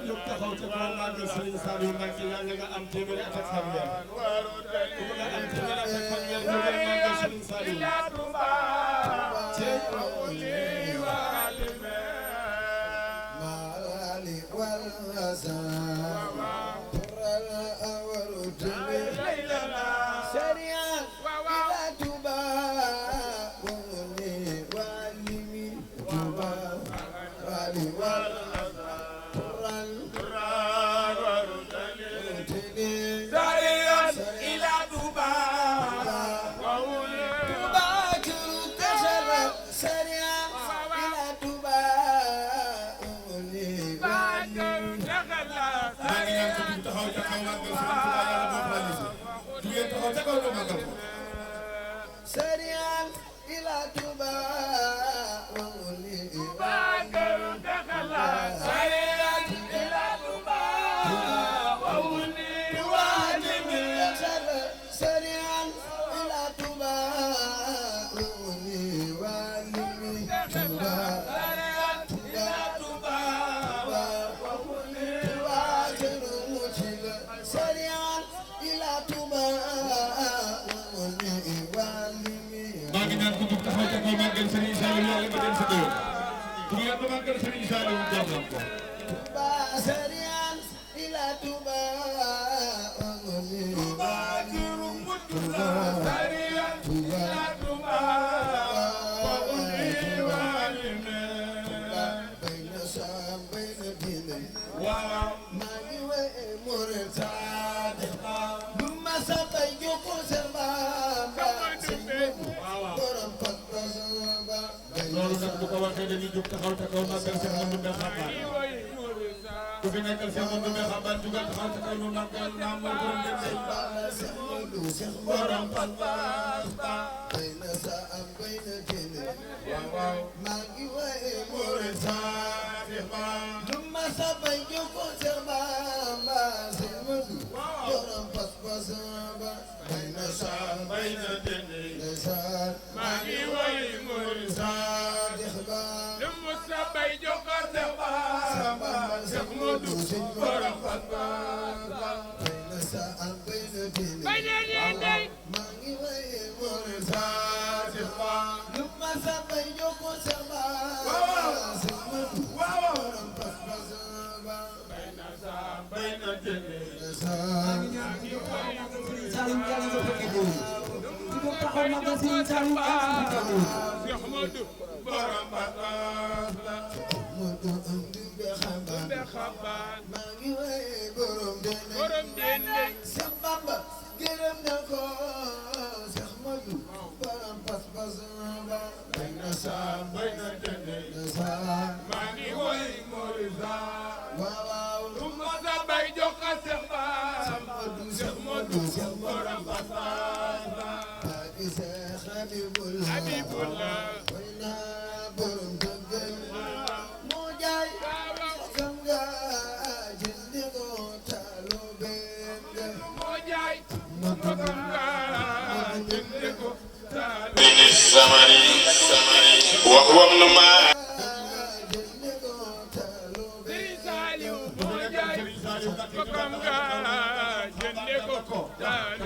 jóg taxaw te ko màggal Serigne Saliou Mbacké yàlla nga am téeméeri at ak fanweer ku bëgg a am téeméeri at ak fanweer ñu ngi màggal Serigne Saliou Serian ila Tuba wanguli bagaru dakhala Serian ila Tuba wanguli walimi Serian ila Tuba wanguli walimi Tuba ila Tuba wanguli wajiru mutila Serian ila Tuba maa ngi ñaan ko jóg taxaw te ko màggal Serigne Saliou yàlla nga dem sa dëkk ku ngeen ko màggal Serigne Saliou jox leen ko Tuba Serian ila Tuba wanguli bagaru mutula Serian ila Tuba wanguli walimi bayna sam bayna dine waaw magi we murtad duma sabay joko serba borom pat bazaba loolu nag bu ko waxee dañuy jóg taxaw te ko màggal Cheikh Mamadou Xaban ku fi nekkal Cheikh Mamadou Xaban jugal taxaw te ko nu màggal naam moo borom dem say borom pat bayna sam bayna dine waaw magi we murtad duma sabay joko serba borom pat bazaba bayna sam bayna dene Ndeysaan maa ngi woy Murisa Saadix Ba lu mu sa bay jokkoo sa baaba Seex Moodu borom Fatba bayna saan bayna diine bayna dene maa ngi way Murisa Saadix Ba lu ma sa bay jokkoo sa baaba Seex Moodu borom Fatba Saba bayna sa bayna dene Ndeysaan Seex Moodu borom Fatba Moodu andi be xaban be xaban maa ngi way borom diine borom dene Seex Bamba gërëm na ko Seex Moodu borom Fatba Saba bayna saan bayna dene Ndeysaan maa ngi woy Murisa waaw waaw lu mu sa bay jokkoo sa baaba Seex Moodu borom Fatba Baagi Seex Habibullah Habibullah wayna borom dëggal moo jaay xam nga jëndi ko taalibe nga moo jaay moo gëm nga jënd ko taal من الزمن وهو ابن ما jëndi ko taalibe Sëriñ Saaliw moo jaay moo gëm nga jënd ko taal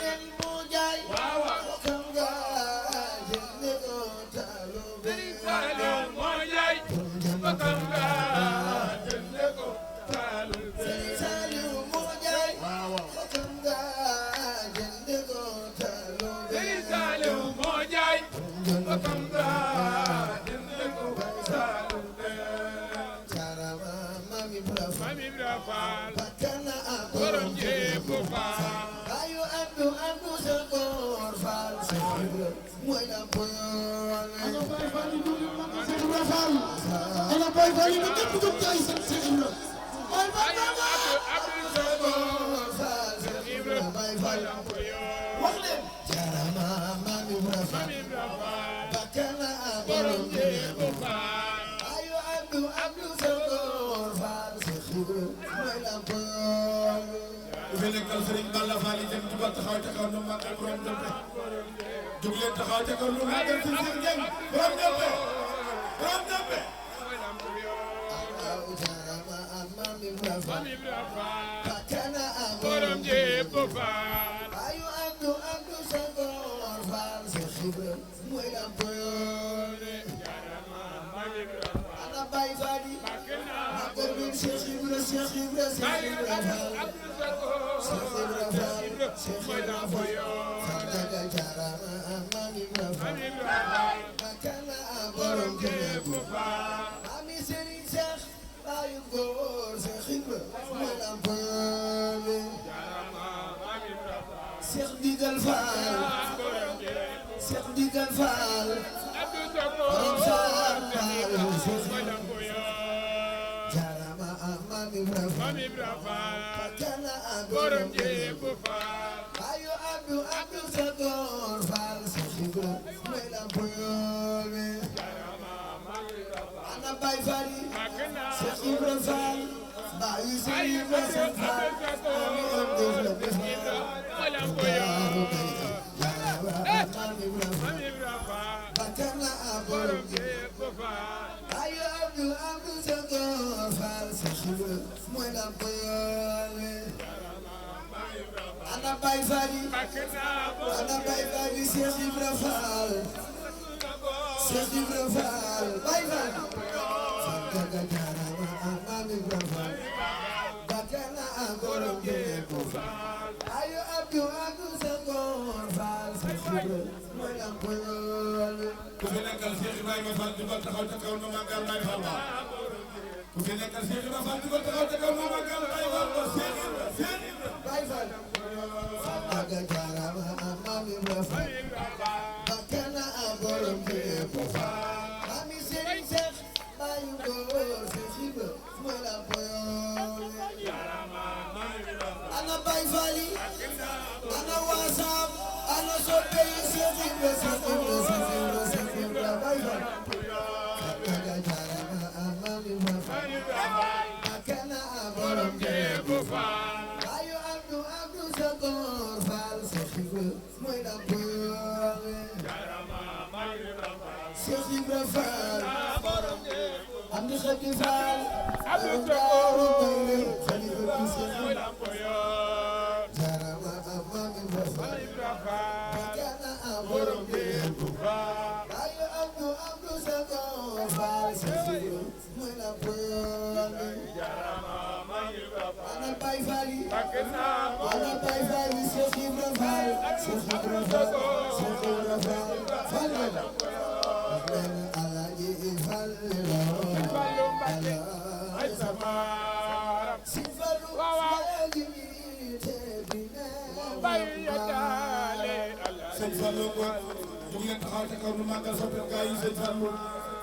leen moo jaay xam nga jëndi ko taalibe Sëriñ Saaliw moo jaay moo gëm nga jënd ko taal Saliou moo jaay xam nga jëndi ko taalibe Sëriñ Saaliw moo jaay moo gëm nga jënd ko taal Karama Mami Brava Mami Ibra Faal Bakana borom jépp faal ayu Abdou sa góor Faal Ibra mooy la boyoon ana Baye Fall yi dund magal Cheikh Ibra Fall ana Baye Fall yi ñëpp jóg tay Cheikh Ibra Baye Fall Abdou sa góor Faal Ibra Baye Fall wax leen Karama Mami Brava Mami Ibra Faal Bakana borom jépp faal ayu Abdou sa góor Faal Ibra mooy la boyoon ku fi nekkal Serigne Balla Fall yi jëm jugal taxaw te ko nu màggal borom dem jóg leen taxaw te ko nu màggal ci seen jëm borom dem borom dem Karama Mami Ibra Fall borom jépp Fall ayu Abdu Abdu Sagor Fall Cheikh Ibra mooy lamp yoone Mami Ibra Fall ana Baye Fadi Bakena magal bi Cheikh Ibra Cheikh Ibra Cheikh Ibra Fall Abdou Sakor Cheikh Ibra Fall Cheikh mooy Ibra lamp Fall yoon Sandaga Jarama Mami Ibra Fall Mami Ibra Fall Bakana borom borom jépp jépp Fall Mami Serigne Cheikh Bayu Góor Cheikh Ibra mooy lamp yoone Mami Ibra Fall Cheikh Ndigal Fall borom jépp Cheikh Ndigal Fall Abdou Sakor borom Fall mooy lamp yoon Jarama Mami Ibra Fall Mami Ibra Fall Bakana borom jépp Fall ayu Abdu Abdu Sagor Fall Cheikh Ibra mooy lamp yoone ana Baye Fadi Bakena Cheikh Ibra Fall Baye Cheikh Ibra Fall ami am def la def mooy lamp yoon Mami Ibra Fall Mami Ibra Fall Bakana borom borom jépp Fall ayu Abdu Abdu Sagor Fall Cheikh Ibra mooy lamp yoone ana Baye Fadi Bakena ana Baye Fadi Cheikh Ibra Fall Cheikh Ibra Fall Baye Fadi Sandaga Jarama Mami Ibra Fall Bakana borom jépp ayu Abdu Abdu Sagor Fall Cheikh Ibra mooy lamp yoone ku fi nekkal Cheikh Ibrahima Fall di ko taxaw ca kaw nu màggal Baye Fall ba ku fi nekkal Cheikh Ibrahima Fall di ko taxaw ca kaw nu màggal Baye Fall ba Cheikh Ibra Baye Fall Sandaga Jarama Mami Ibra Fall Bakana borom jépp Mami Serigne Cheikh Bayu Góor Cheikh Ibra mooy lamp yoone ana Baye Fall ana Wasam ana soppe Cheikh Ibra Cheikh Ibra Cheikh Ibra Cheikh Ibra Baye Fall Sandaga Jarama Mami Ibra Fall Bakana borom jépp ayu Abdu Abdu Sagor Fall Cheikh Ibra mooy lamp yoone Cheikh Ibra Fall Amdi Khadi Fall Abdou Daaru Sakor Bayre Khalifa bi Cheikh mooy Ibra lamp yoon Jarama Mami Ibra Fall Ibra Fall Bakana borom borom jépp Fall ayu Abdu Abdu Sagor Fall Cheikh Ibra mooy lamp yoone ana Baye Fall Bakena ana Baye Fall Cheikh Ibra Fall Cheikh Ibra Fall Cheikh Ibra Fall Fall Alaaji Fall Fallu Mbacké ay samaram Sëñ Fallu Baye yataale sëñ Fallou ko jug leen taxaw ca kaw nu màggal soppe gaa yi sëñ Fallou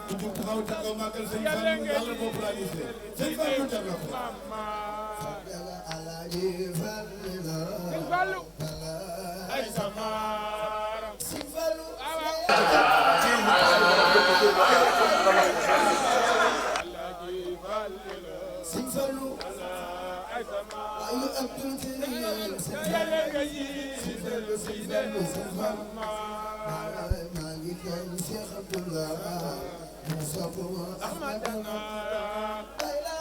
ku jug taxaw ca kaw màggal sëñ Fallou yàlla moo planifié sëñ Fallou jar na ko Alaaji Fall Fallu ay samaram Sëñ Fallu Sëñ Fallu ay samaram ayu Abdul Karim Sëñ yàlla nga yi Fallu Sëñ Fallu Sëñ Fallu maa ngi kañ Cheikh Abdullah mu sopp Ahmadana bayla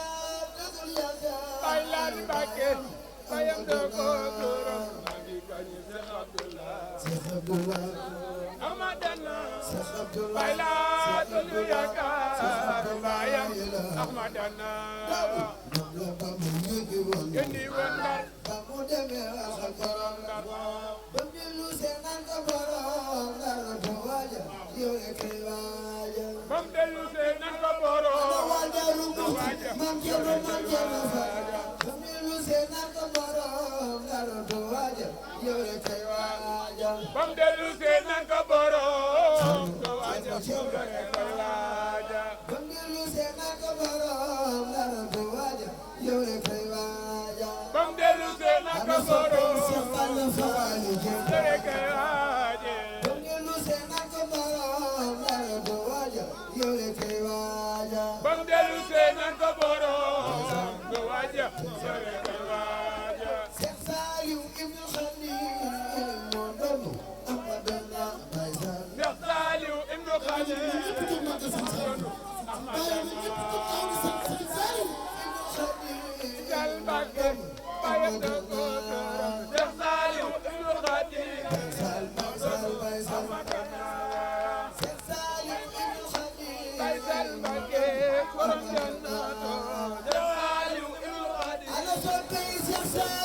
dagul yaakaar Baye Laat Mbacké bayam dogo turam magi kañi Cheikh Abdullah Cheikh Abdullah Ahmadana Cheikh Abdullah Baye Laat ñu yaakaar bayam Ahmadana moom la ba mu yëgi woon indi woon Ndar ba mu demee wax ak borom Ndar ba mu dellu see naan ko borom Ndar ko waaja yow rek kay waaja bam dellu see nan ko ana borom waaja rumu mam Cerno fa ba mu dellu see naan ko borom Ndar ko waaja yow rek kay waaja bam dellu see nan ko borom ko waaja yow rek kay waaja ba mu dellu see naan ko borom Ndar ko waaja yow rek kay waaja bam dellu see nan ko borom Cheikh Balla Fall yow rek kay waaja bam dellu see naan ko borom Ndar ko waaja yow rek kay waaja bam dellu see nan ko borom ko waaja yow rek kay waaja Cheikh Saliou Ibnu Khadim moo doon Ahmadana Baye Sall Cheikh Saliou Ibnu Khadim Ibnu Khadim Ana soppe Seex Saaliw